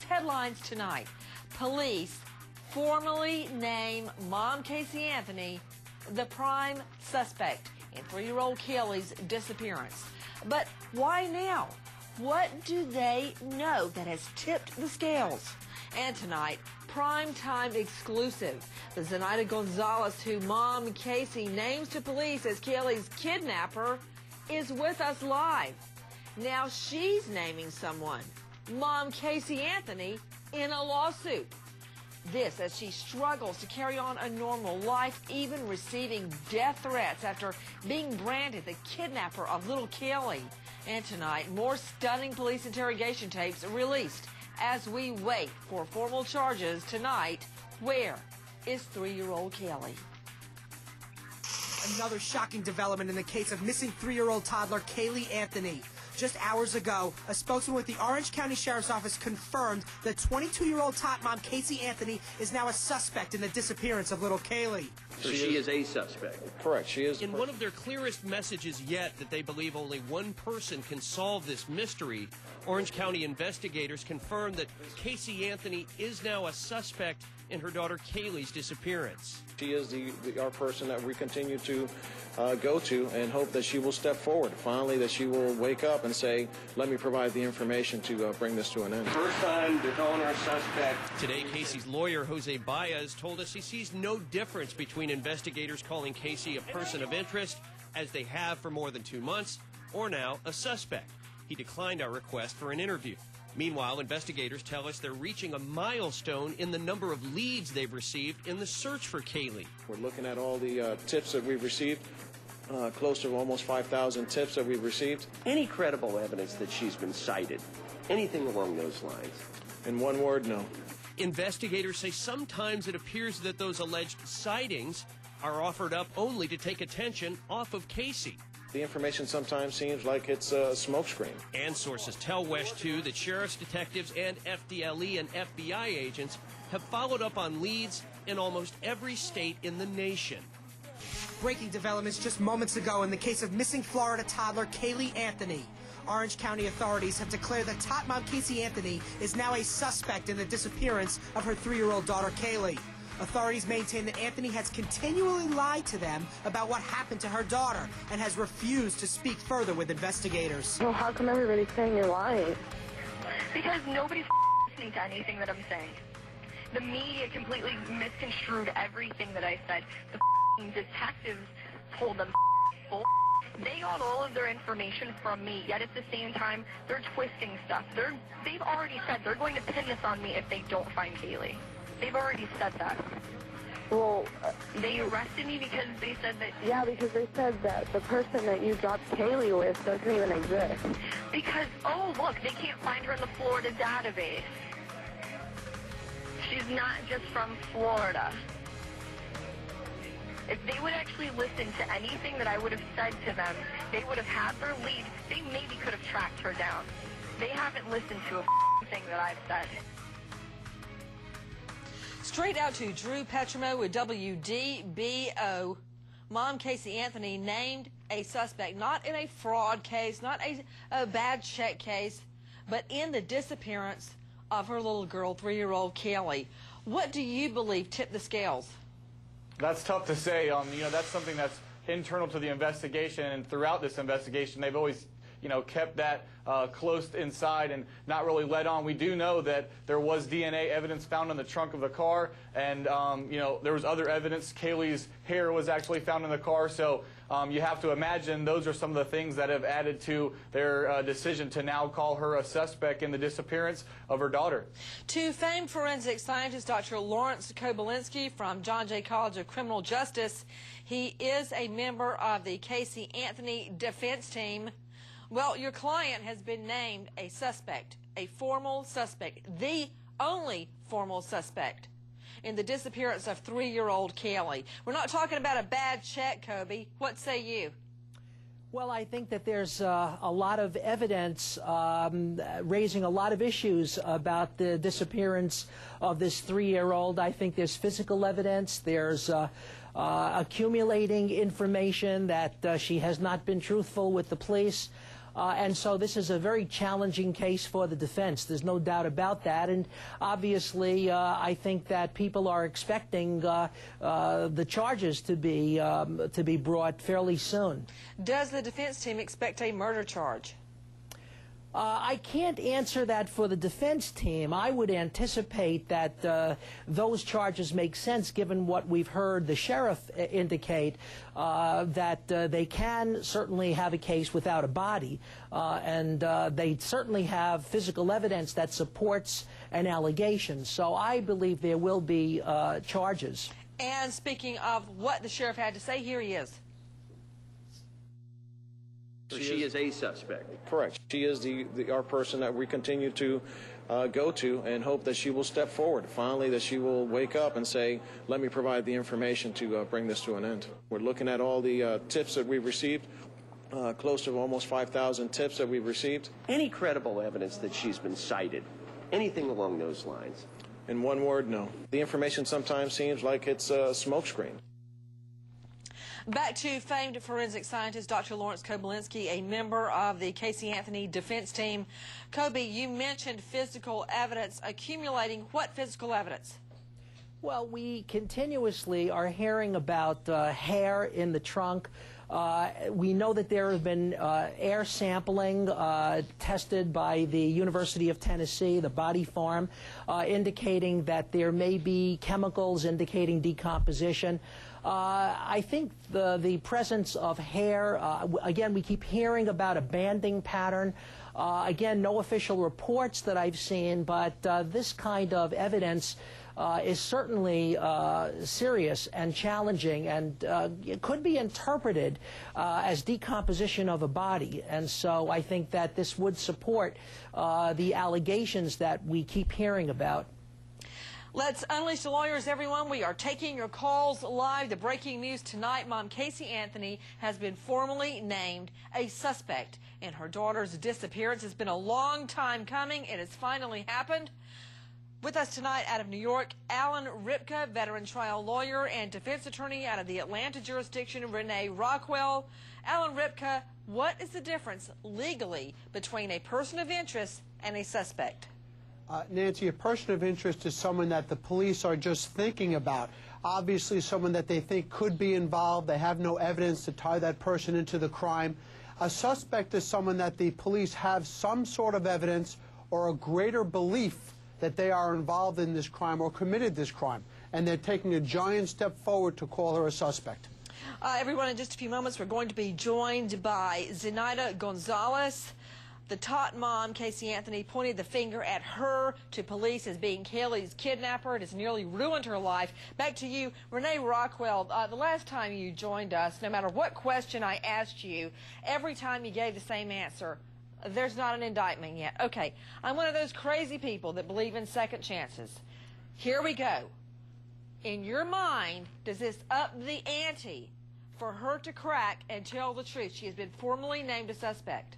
Headlines tonight. Police formally name Mom Casey Anthony the prime suspect in 3-year-old Caylee's disappearance. But why now? What do they know that has tipped the scales? And tonight, primetime exclusive. The Zenaida Gonzalez, who Mom Casey names to police as Caylee's kidnapper, is with us live. Now she's naming someone, Mom Casey Anthony, in a lawsuit. This as she struggles to carry on a normal life, even receiving death threats after being branded the kidnapper of little Caylee. And tonight, more stunning police interrogation tapes released as we wait for formal charges tonight. Where is 3-year-old Caylee? Another shocking development in the case of missing 3-year-old toddler Caylee Anthony. Just hours ago, a spokesman with the Orange County Sheriff's Office confirmed that 22-year-old tot mom Casey Anthony is now a suspect in the disappearance of little Caylee. So she is a suspect. Correct, she is. In one of their clearest messages yet that they believe only one person can solve this mystery, Orange County investigators confirmed that Casey Anthony is now a suspect in her daughter Caylee's disappearance. She is our person that we continue to go to and hope that she will step forward. Finally, that she will wake up and say, let me provide the information to bring this to an end. First time they're calling her a suspect. Today, Casey's lawyer, Jose Baez, told us he sees no difference between investigators calling Casey a person of interest, as they have for more than 2 months, or now a suspect. He declined our request for an interview. Meanwhile, investigators tell us they're reaching a milestone in the number of leads they've received in the search for Caylee. We're looking at all the tips that we've received, close to almost 5,000 tips that we've received. Any credible evidence that she's been cited? Anything along those lines? In one word, no. Investigators say sometimes it appears that those alleged sightings are offered up only to take attention off of Casey. The information sometimes seems like it's a smokescreen. And sources tell WESH 2 that sheriff's detectives and FDLE and FBI agents have followed up on leads in almost every state in the nation. Breaking developments just moments ago in the case of missing Florida toddler Caylee Anthony. Orange County authorities have declared that tot mom Casey Anthony is now a suspect in the disappearance of her 3-year-old daughter Caylee. Authorities maintain that Anthony has continually lied to them about what happened to her daughter and has refused to speak further with investigators. Well, how come everybody's saying you're lying? Because nobody's listening to anything that I'm saying. The media completely misconstrued everything that I said. The detectives told them bull. They got all of their information from me, yet at the same time, they're twisting stuff. They've already said they're going to pin this on me if they don't find Caylee. They've already said that. Well, they arrested me because they said that... Yeah, because they said that the person that you dropped Caylee with doesn't even exist. Because, oh, look, they can't find her in the Florida database. She's not just from Florida. If they would actually listen to anything that I would have said to them, they would have had their lead. They maybe could have tracked her down. They haven't listened to a thing that I've said. Straight out to Drew Petrimo with WDBO. Mom Casey Anthony named a suspect, not in a fraud case, not a bad check case, but in the disappearance of her little girl, 3-year-old Caylee. What do you believe tipped the scales? That's tough to say. That's something that's internal to the investigation, and throughout this investigation, they've always kept that close inside and not really let on. We do know that there was DNA evidence found in the trunk of the car, and there was other evidence. Caylee's hair was actually found in the car, so you have to imagine those are some of the things that have added to their decision to now call her a suspect in the disappearance of her daughter. To famed forensic scientist Dr. Lawrence Kobylinski from John Jay College of Criminal Justice, he is a member of the Casey Anthony defense team. Well, your client has been named a suspect, a formal suspect, the only formal suspect in the disappearance of 3-year-old Caylee. We're not talking about a bad check, Kobe. What say you? Well, I think that there's a lot of evidence raising a lot of issues about the disappearance of this 3-year-old. I think there's physical evidence. There's accumulating information that she has not been truthful with the police. And so this is a very challenging case for the defense. There's no doubt about that. And obviously, I think that people are expecting the charges to be brought fairly soon. Does the defense team expect a murder charge? I can't answer that for the defense team. I would anticipate that those charges make sense given what we've heard the sheriff indicate, that they can certainly have a case without a body, and they certainly have physical evidence that supports an allegation. So I believe there will be charges. And speaking of what the sheriff had to say, here he is. So she is a suspect. Correct. She is our person that we continue to go to and hope that she will step forward. Finally, that she will wake up and say, let me provide the information to bring this to an end. We're looking at all the tips that we've received, close to almost 5,000 tips that we've received. Any credible evidence that she's been cited? Anything along those lines? In one word, no. The information sometimes seems like it's a smokescreen. Back to famed forensic scientist Dr. Lawrence Kobylinski, a member of the Casey Anthony defense team. Kobe, you mentioned physical evidence accumulating. What physical evidence? Well, we continuously are hearing about hair in the trunk. We know that there have been air sampling tested by the University of Tennessee, the Body Farm, indicating that there may be chemicals indicating decomposition. I think the presence of hair, again, we keep hearing about a banding pattern. Again, no official reports that I've seen, but this kind of evidence is certainly serious and challenging, and it could be interpreted as decomposition of a body. And so I think that this would support the allegations that we keep hearing about. Let's unleash the lawyers, everyone. We are taking your calls live. The breaking news tonight, Mom Casey Anthony has been formally named a suspect in her daughter's disappearance. It's been a long time coming. It has finally happened. With us tonight out of New York, Alan Ripka, veteran trial lawyer and defense attorney out of the Atlanta jurisdiction, Renee Rockwell. Alan Ripka, what is the difference legally between a person of interest and a suspect? Nancy, a person of interest is someone that the police are just thinking about. Obviously, someone that they think could be involved. They have no evidence to tie that person into the crime. A suspect is someone that the police have some sort of evidence or a greater belief that they are involved in this crime or committed this crime, and they're taking a giant step forward to call her a suspect. Everyone, in just a few moments, we're going to be joined by Zenaida Gonzalez. The tot mom, Casey Anthony, pointed the finger at her to police as being Caylee's kidnapper. It has nearly ruined her life. Back to you, Renee Rockwell. The last time you joined us, no matter what question I asked you, every time you gave the same answer. There's not an indictment yet. Okay, I'm one of those crazy people that believe in second chances. Here we go. In your mind, does this up the ante for her to crack and tell the truth? She has been formally named a suspect.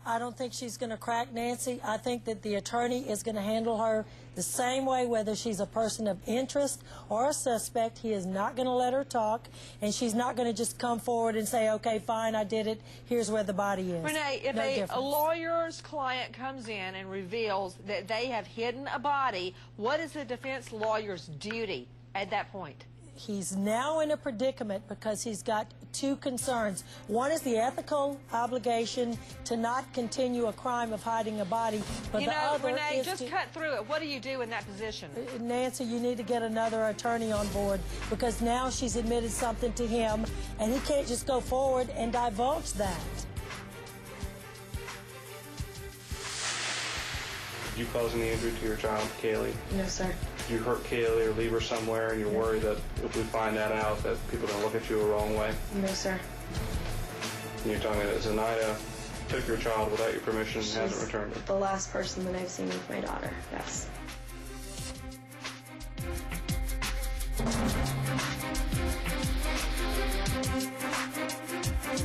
I don't think she's going to crack, Nancy. I think that the attorney is going to handle her the same way, whether she's a person of interest or a suspect. He is not going to let her talk, and she's not going to just come forward and say, okay, fine, I did it. Here's where the body is. Renee, if a lawyer's client comes in and reveals that they have hidden a body, what is the defense lawyer's duty at that point? He's now in a predicament because he's got two concerns. One is the ethical obligation to not continue a crime of hiding a body, but the other Renee, is just cut through it. What do you do in that position? Nancy, you need to get another attorney on board because now she's admitted something to him, and he can't just go forward and divulge that. Did you cause any injury to your child, Caylee? No, sir. Did you hurt Caylee or leave her somewhere and you're worried that if we find that out that people are going to look at you the wrong way? No, sir. And you're telling me that Zenaida took your child without your permission and hasn't returned it? The last person that I've seen with my daughter, yes.